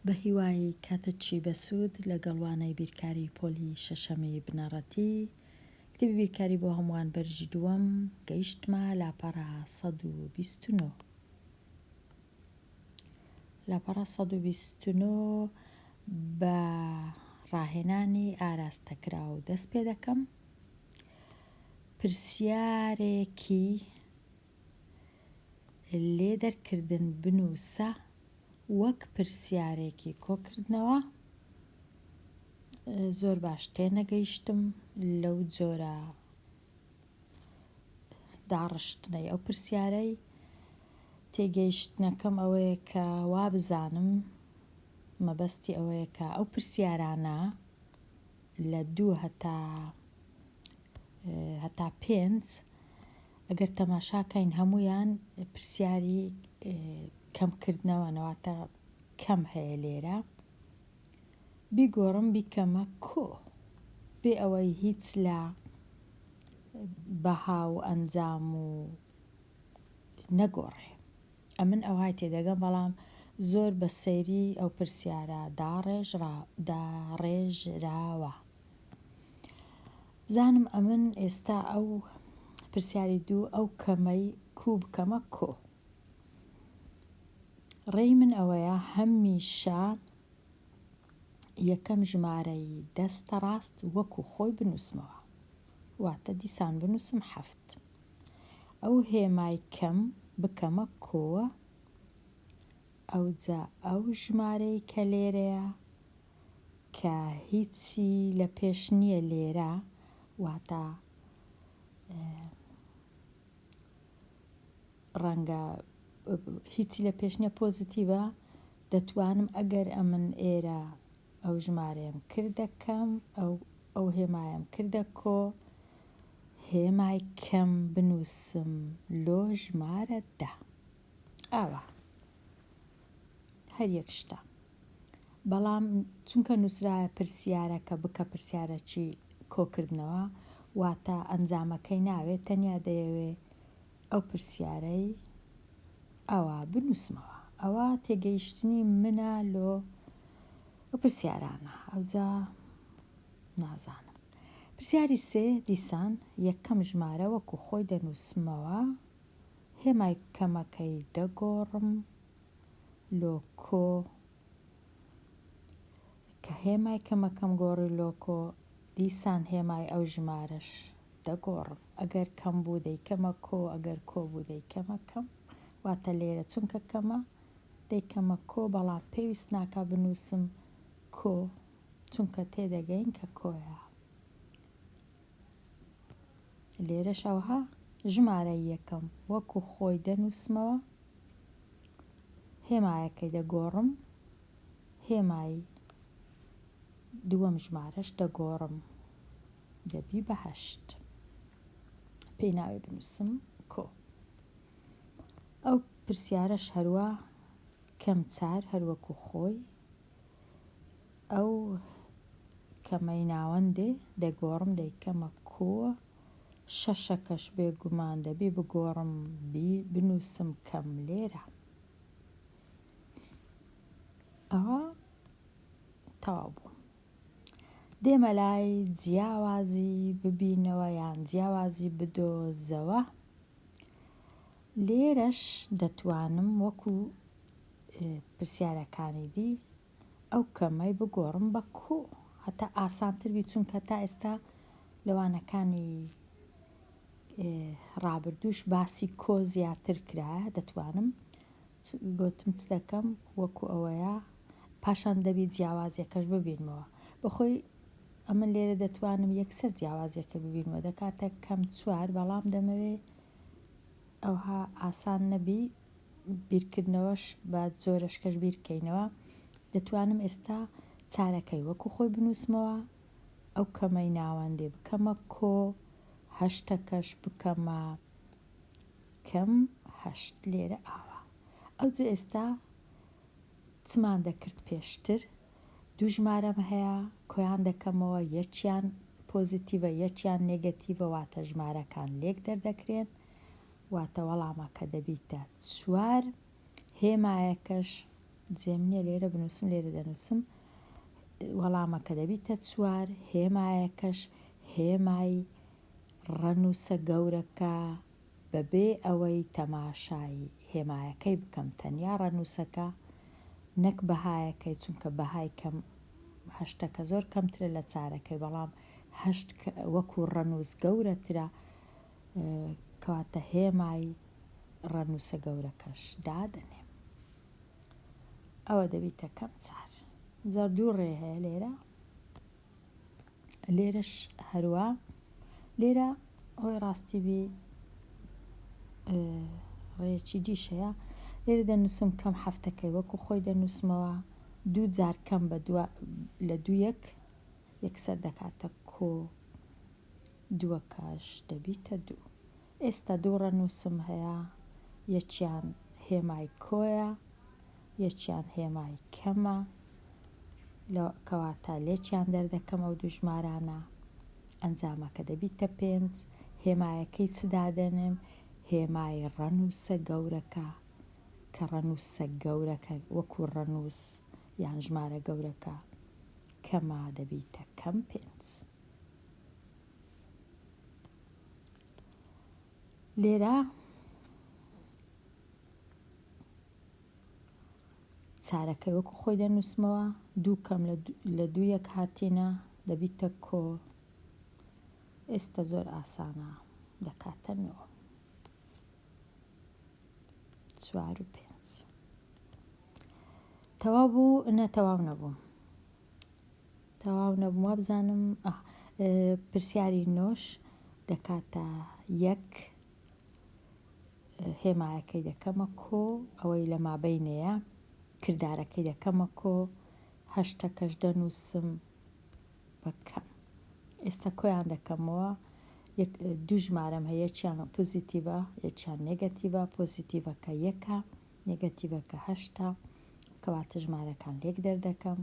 بە هیوای کاتەچی بەسوود لەگەڵوانەی بیرکاری پۆلی شەشەمی بنەڕەتی کتێبی بیرکاری بۆ هەمووان بەرژی دووەم گەیشتمە لاپەڕە 129. لاپەڕە 129 بە ڕاهێنانی ئاراستەکراو دەست پێ دەکەم. پرسیارێکی لێ دەرکردن بنووسە وەک پرسیارێکی کۆکردنەوە. زۆر باش تێنەگەیشتم لەو جۆرە داڕشتنەی ئەو پرسیارەی. تێگەیشتنەکەم ئەوەیە کە وا بزانم مەبەستی ئەوەیە کە ئەو پرسیارانە لە 2 هەتا 5 ئەگەر تەماشاکەین هەمویان پرسیاری کەمکردنەوە نەواتە کەم هەیە لێرە. بیگۆڕم بیکەمە کۆ بێ ئەوەی هیچ لە بەها و ئەنجام و نەگۆڕێ. ئەمن ئەوهای تێدەگەم بەڵام زۆر بە سەیری ئەو پرسیارە داڕێژراوە. بزانم ئەمن ئێستا ئەو پرسیاری 2 ئەو کەمەی کوو بکەمە کۆ. ڕێی من ئەوەیە هەمیشە یەکەم ژمارەی دەستە ڕاست وەکو خۆی بنووسمەوە، واتە دیسان بنووسم 7. ئەو هێمای کەم بکەمە کۆوە، ئەوجا ئەو ژمارەی کە لێرەیە کە هیچی لە پێش نییە لێرە، واتە ڕەنگە هیچی لە پێش نییە پۆزیتیڤە، دەتوانم ئەگەر ئەمن ئێرە ئەو ژمارەیەم کردەکەم ئەو هێمایم کردە کۆ، هێمای کەم بنووسم لۆ ژمارە 10. ئاوا هەر یەک شتە. بەڵام چونکە نووسرایە پرسیارەکە بکە پرسیارەکی کۆکردنەوە، واتە ئەنجامەکەی ناوێت، تەنیا دەیەوێ ئەو پرسیارەی ئەوە بنووسمەوە. ئەوە تێگەیشتنی منە لۆ ئەو پرسیارانە. ئەوجا نازانم. پرسیاری 3 دیسان یەکەم ژمارە وەکو خۆی دەنووسمەوە، هێمای کەمەکەی دەگۆڕم لۆ کۆ، کە هێمای کەمەکەم گۆڕی لۆ کۆ، دیسان هێمای ئەو ژمارەش دەگۆڕم. ئەگەر کەم بوو دەیکەمە کۆ، ئەگەر کۆ بوو دەیکەمە کەم، واتە لێرە چونکە کەمە دەیکەمە کۆ، بەڵام پێویست ناکە بنووسم کۆ چونکە تێدەگەین کە کۆیە. لێرەش ئەوها ژمارەی یەکەم وەکو خۆی دەنووسمەوە، هێمایەکەی دەگۆڕم، هێمای دووەم ژمارەش دەگۆڕم، دەبی بە 8. پێی ناوێ بنووسم کۆ. ئەو پرسیارەش هەروە کەم 4 هەروەکو خۆی، ئەو کەمەی ناوەندێ دەگۆڕم دەیکەمە کۆ، 6ەکەش بێگومان دەبێ بگۆڕم بنووسم کەم لێرە. ئەوە تەواو بوو. دێمە لای جیاوازی ببینەوە یان جیاوازی بدۆزەوە. لێرەش دەتوانم وەکو پرسیارەکانی دی ئەو کەمەی بگۆڕم بە کۆ، هەتا ئاسانتر بی چونکە تا ئێستا لەوانەکانی ڕابردووش باسی کۆ زیاتر کرایە. دەتوانم گوتم چ دەکەم وەکو ئەوەیە، پاشان دەبی جیاوازیەکەش ببینمەوە. بەخۆی ئەمن لێرە دەتوانم یەکسەر جیاوازیەکە ببینمەوە، دەکاتە کەم 4، بەڵام دەمەوێ ئەوها ئاسان نەبی بیرکردنەوەش بە زۆرەشکەش بیرکەینەوە. دەتوانم ئێستا 4ەکەی وەکو خۆی بنووسمەوە، ئەو کەمەی ناوەندێ بکەمە کۆ، 8ەکەش بکەمە کەم 8. لێرە ئاوا. ئەوجا ئێستا چمان دەکرد پێشتر؟ 2 ژمارەم هەیە، کۆیان دەکەمەوە، یەکیان پۆزیتیڤە یەکیان نێگەتیڤە، واتە ژمارەکان لێک دەردەکرێن، واتە وەڵامەکە دەبیتە 4. هێمایەکەش جێم نییە لێرە بنووسم لێرە دەنووسم وەڵامەکە دەبیتە 4 هێمایەکەش هێمای ڕەنووسە گەورەکە بەبێ ئەوەی تەماشای هێمایەکەی بکەم تەنیا ڕەنووسەکە نەک بەهایەکەی چونکە بەهای کەم هەشتەکە زۆر کەمترە لە چارەکەی بەڵام هەشت وەکو ڕەنووس گەورەترە کەواتە هێمای ڕەنووسە گەورەکەش دادەنێ ئەوە دەبیتە کەم 4 جا 2 ڕێ هەیە لێرەش هەروە لێرە ئەوەی ڕاستیبی ڕێیەکی دیش هەیە لێرە دەنووسم کەم هەفتەکەی وەکو خۆی دەنووسمەوە 2 جار کەم لە 2 یەکسەر دەکاتە کۆ 2 کاش دەبیتە 2 ئێستا 2 ڕەنووسم هەیە یەکیان هێمای کۆیە یەکیان هێمای کەمە کەواتە لێکیان دەردەکەم ئەو دوو ژمارانە ئەنجامەکە دەبیتە 5 هێمایەکەی چ دادەنێم هێمای ڕەنووسە گەورەکە کە ڕەنووسە گەورەکە وەکو ڕەنووس یان ژمارە گەورەکە کەما دەبیتە کەم 5 لێرە چارەکەی وەکو خۆی دەنووسمەوە 2 کەم لە 2 هاتینە دەبیتە کۆ ئێستا زۆر ئاسانە دەکاتە 9 4 و 5 تەواو بوو تەواو نەبوو وا بزانم پرسیاری نۆش دەکاتە 1 هێمایەکەی دەکەمە کۆ ئەوەی لە مابەینەیە کردارەکەی دەکەمە کۆ هەشتەکەش دەنووسم بە کەم ئێستا کۆیان دەکەمەوە 2 ژمارەم هەیە یەکیان پۆزیتیڤە یەکیان نێگەتیڤە پۆزیتیڤەکە 1 نێگەتیڤەکە 8 کەواتە ژمارەکان لێک دەردەکەم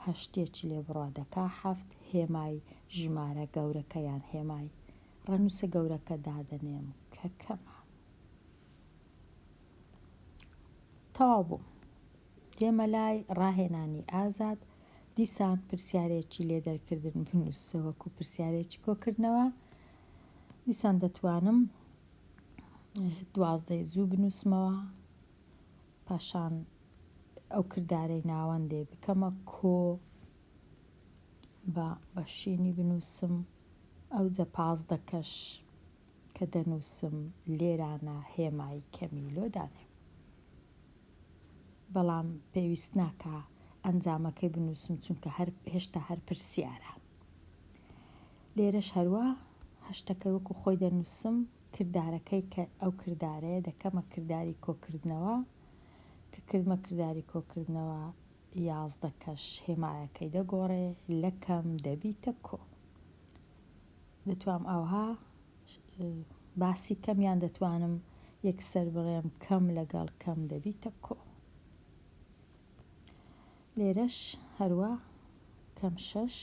هەشتێکی لێ بڕوا دەکا 7 هێمای ژمارە گەورەکە یان هێمای ڕەنووسە گەورەکە دادەنێم کە کەمە تەواو بوو دێمە لای ڕاهێنانی ئازاد دیسان پرسیارێکی لێ دەرکردن بنووسە وەکو پرسیارێکی کۆکردنەوە دیسان دەتوانم 12 زوو بنووسمەوە پاشان ئەو کردارەی ناوەندێ بکەمە کۆ بە شینی بنووسم ئەو جە 15 کەش کە دەنووسم لێرانە هێمای کەمیلۆ دانێ بەڵام پێویست ناکە ئەنجامەکەی بنووسم چونکە هێشتا هەر پرسیارە لێرەش هەروە هەشتەکەی وەکو خۆی دەنووسم کردارەکەی کە ئەو کردارەیە دەکەمە کردداری کۆکردنەوە کە کردمە کردداری کۆکردنەوە 11 کەش هێمایەکەی دەگۆڕێ لە کەم دەبیتە کۆ دەتوانم ئەوها باسی کەمیان دەتوانم یەکسەر بڵێم کەم لەگەڵ کەم دەبیتە کۆ لێرەش هەروە کەم 6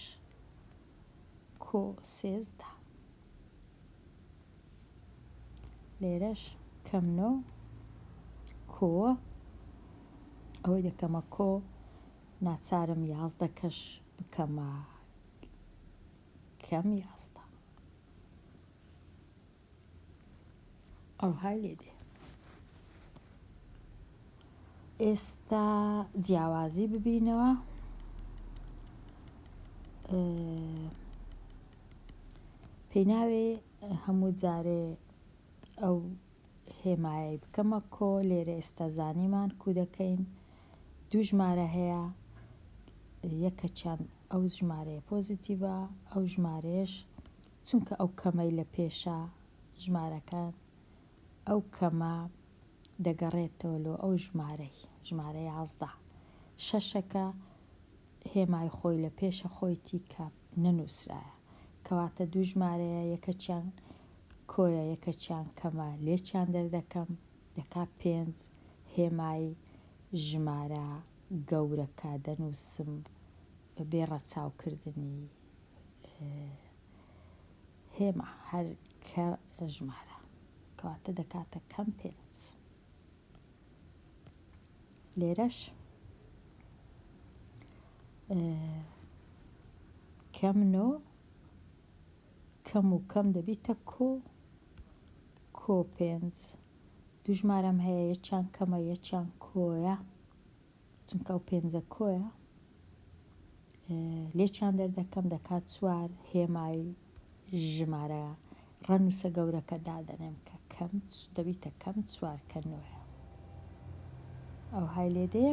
کۆ 13 لێرەش کەم 9 کۆ ئەوەی دەکەمە کۆ ناچارم 11 کەش بکەمە کەم 11 ئەوهای لێدێ ئێستا جیاوازی ببینەوە پێی ناوێ هەموو جارێ ئەو هێمایە بکەمە کۆ لێرە ئێستا زانیمان کودەکەین 2 ژمارە هەیە یەکەچیان ئەو ژمارەیە پۆزیتیڤە ئەو ژمارەیەش چونکە ئەو کەمەی لە پێشە ژمارەکان ئەو کەمە دەگەڕێتەوە لۆ ئەو ژمارە 11 شەشەکە هێمای خۆی لە پێشە خۆیتی کە نەنووسرایە کەواتە 2 ژمارەیە یەکەچیان کۆیە یەکەچیان کەمە لێکیان دەردەکەم دەکا 5 هێمای ژمارە گەورەکە دەنووسم بێ ڕەچاوکردنی هێمە هەر کە ژمارە کەواتە دەکاتە کەم 5 لێرەش کەم نۆ کەم و کەم دەبیتە کۆ پێنج دوو ژمارەم هەیە یەکیان کەمە یەکیان کۆیە چونکە ئەو پێنجە کۆیە لێکیان دەردەکەم دەکات چوار هێمای ژمارە ڕەنووسە گەورەکە دادەنێم کە کەم دەبیتە کەم چوار کە نۆیە ئەو های لێدێ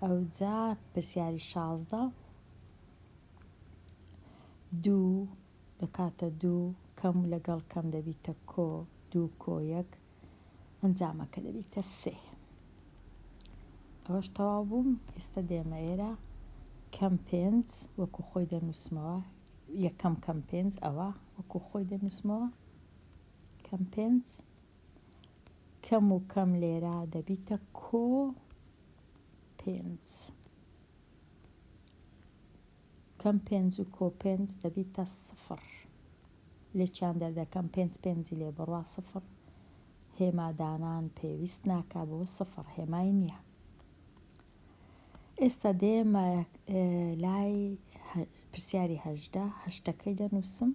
ئەو جا پرسیاری 16 دوو دەکاتە دوو کەم لەگەڵ کەم دەبیتە کۆ دوو کۆ یەک ئەنجامەکە دەبیتە سێ ئەوەش تەواو بووم ئێستا دێمە ئێرە کەم پێنج وەکو خۆی دەنووسمەوە یەکەم کەم پێنج ئەوە وەکو خۆی دەنووسمەوە کەم پێنج کەم و کەم لێرە دەبیتە کۆ پێنج کەم پێنج و کۆ پێنج دەبیتە سفر لێکیان دەردەکەم پێنج پێنجی لێ بڕوا سفر هێمادانان پێویست ناکا بۆ سفر هێمای نییە ئێستا دێمە لای پرسیاری هەژدە هەشتەکەی دەنووسم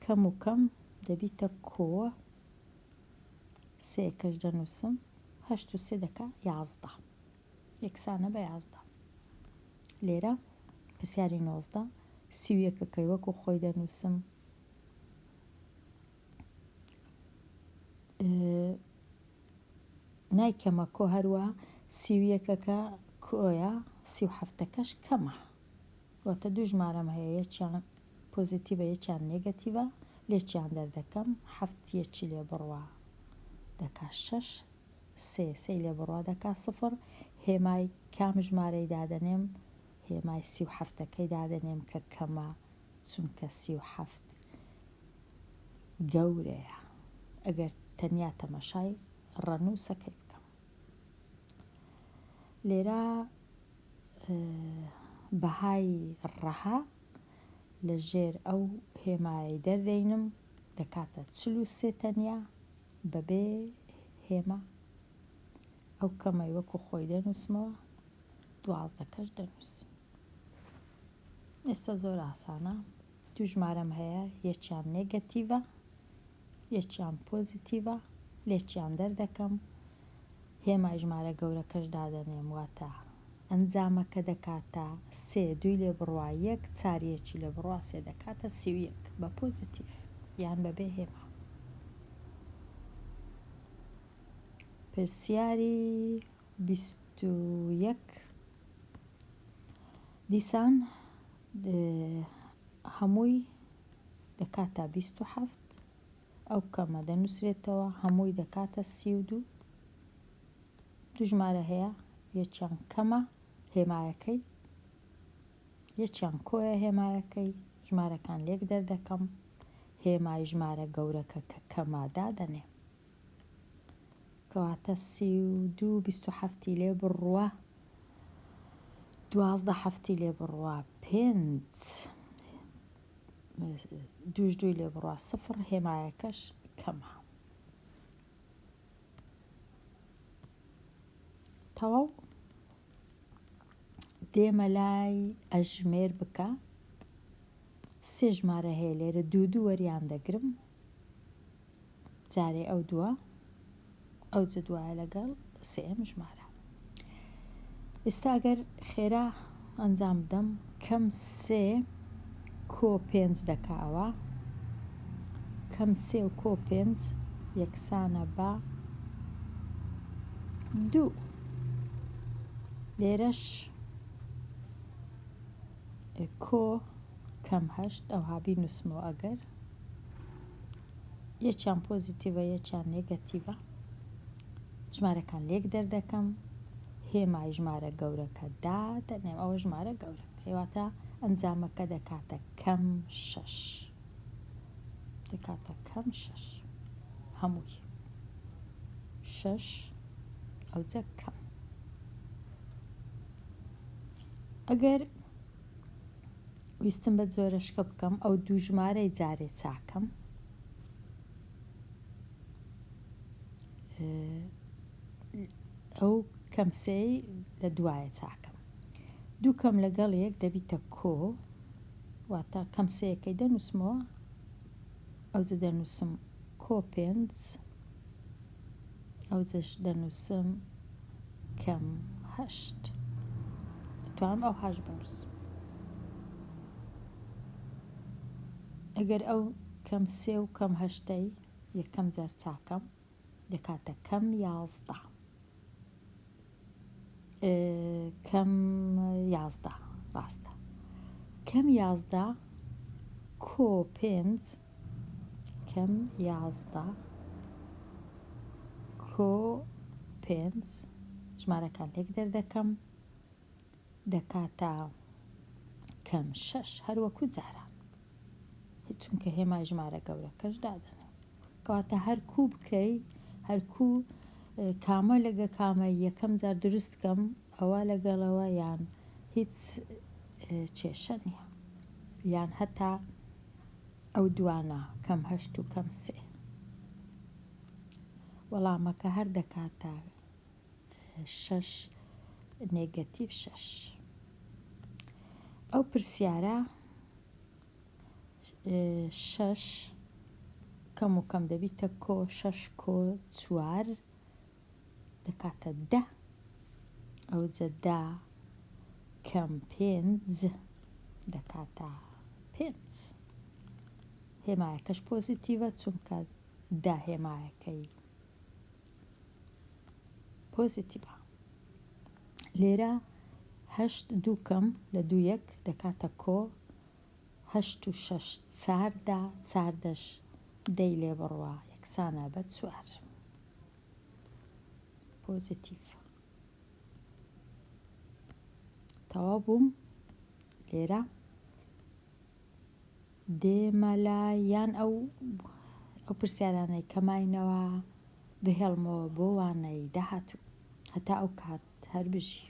کەم و کەم دەبیتە کۆ سێکەش دەنووسم هەشت و سێ دەکا یازدە یەکسانە بە یازدە لێرە پرسیاری نۆزدە سی و یەکەکەی وەکو خۆی دەنووسم نایکەمە کۆ هەروە سی و یەکەکە کۆیە سی و هەفتەکەش کەمە واتە دوو ژمارەم هەیە یەکیان پۆزیتیڤە یەکیان نێگەتیڤە لێکیان دەردەکەم هەفت یەکی لێ بڕوا دەکا شەش سێ لێ بڕوا دەکا سفر هێمای کام ژمارەی دادەنێم هێمای سی و هەفتەکەی دادەنێم کە کەمە چونکە سی و هەفت گەورەیە ئەگەر تەنیا تەمەشای ڕەنووسەکەی بکەم لێرە بەهای ڕەها لە ژێر ئەو هێمایی دەردەینم دەکاتە 43 تەنیا بەبێ هێمە ئەو کەمەی وەکو خۆی دەنووسمەوە 12کەش دەنووسم ئێستا زۆر ئاسانە دوو ژمارەم هەیە یەکیان نێگەتیڤە یەکیان پۆزیتیڤە لێکیان دەردەکەم هێمای ژمارە گەورەکەش دادەنێم واتە ئەنجامەکە دەکاتە سێ دوی لێ بڕوا یەک چاریەکی لێ بڕوا سێ دەکاتە سی و یەک بە پۆزیتیڤ یان بەبێ هێمە پرسیاری 21 دیسان هەمووی دەکاتە 27 ئەو کەمە دەنووسرێتەوە هەمووی دەکاتە 32 دوو ژمارە هەیە یەکیان کەمە هێمایەکەی یەکیان کۆیە هێمایەکەی ژمارەکان لێک دەردەکەم هێمای ژمارە گەورەکە کە کەمە دادەنێ کەواتە 32 27 لێ بڕوە 12 هەفتی لێ بڕوا 5 دووش دوی لێ بڕوا سفر هێمایەکەش کەمە تەواو دێمە لای ئەژمێر بکە سێ ژمارە هەیە لێرە دوو وەریان دەگرم جارێ ئەو دووە ئەو جدوایە لەگەڵ سێم ژمارە ئێستا ئەگەر خێرا ئەنجام بدەم کەم سێ کۆ پێنج دەکاوە کەم سێ و کۆ پێنج یەکسانە بە دوو لێرەش کۆ کەم هەشت ئەوها بینووسمەوە ئەگەر یەکیان پۆزیتیڤە یەکیان نێگەتیڤە ژمارەکان لێک دەردەکەم هێمای ژمارە گەورەکە دادەنێم ئەوە ژمارە گەورە کەواتە ئەنجامەکە دەکاتە کەم شەش دەکاتە کەم شەش هەمووی شەش ئەوجە کەم ئەگەر ویستم بە جۆرەشکە بکەم ئەو دوو ژمارەی جارێ چاکەم ئەو کەم سێی لە دوایە چاکەم دوو کەم لەگەڵ یەک دەبیتە کۆ، واتە کەم سەیەکەی دەنووسمەوە، ئەوجە دەنووسم کۆ 5، ئەوجەش دەنووسم کەم 8. دەتوانم ئەو 8 بنووسم. ئەگەر ئەو کەم 3 و کەم 8ەی یەکەم جار چاکەم دەکاتە کەم 11. کەم 11 ڕاستە، کەم 11 کۆ 5، کەم 11 کۆ 5 ژمارەکان لێک دەردەکەم دەکاتە کەم 6 هەروەکو جاران، چونکە هێمای ژمارە گەورەکەش دادەنێ. کەواتە هەرکوو بکەی، هەرکوو کامە لەگە کامە یەکەم جار دروستکەم ئەوە لەگەڵەوە یان هیچ کێشە نییە، یان هەتا ئەو دوانە کەم 8 و کەم 3. وەڵامەکە هەر دەکاتە 6 نێگەتیڤ 6. ئەو پرسیارە 6 کەم و کەم دەبیتە کۆ 6 کۆ 4 دەکاتە 10، ئەوجە 10 کەم 5 دەکاتە 5. هێمایەکەش پۆزیتیڤە چونکە 10 هێمایەکەی پۆزیتیڤە. لێرە 8 دووکەم لە 2 دەکاتە کۆ 8 و 6 4، 4دەش 10 لێ بڕوە یەکسانە بە 4 پۆزیتیڤ. تەواو بووم. لێرە دێمە لایەن ئەو پرسیارانەی کەماینەوە بهێڵمەوە بۆ وانەی داهاتوو هەتا ئەو کات هەر بژی.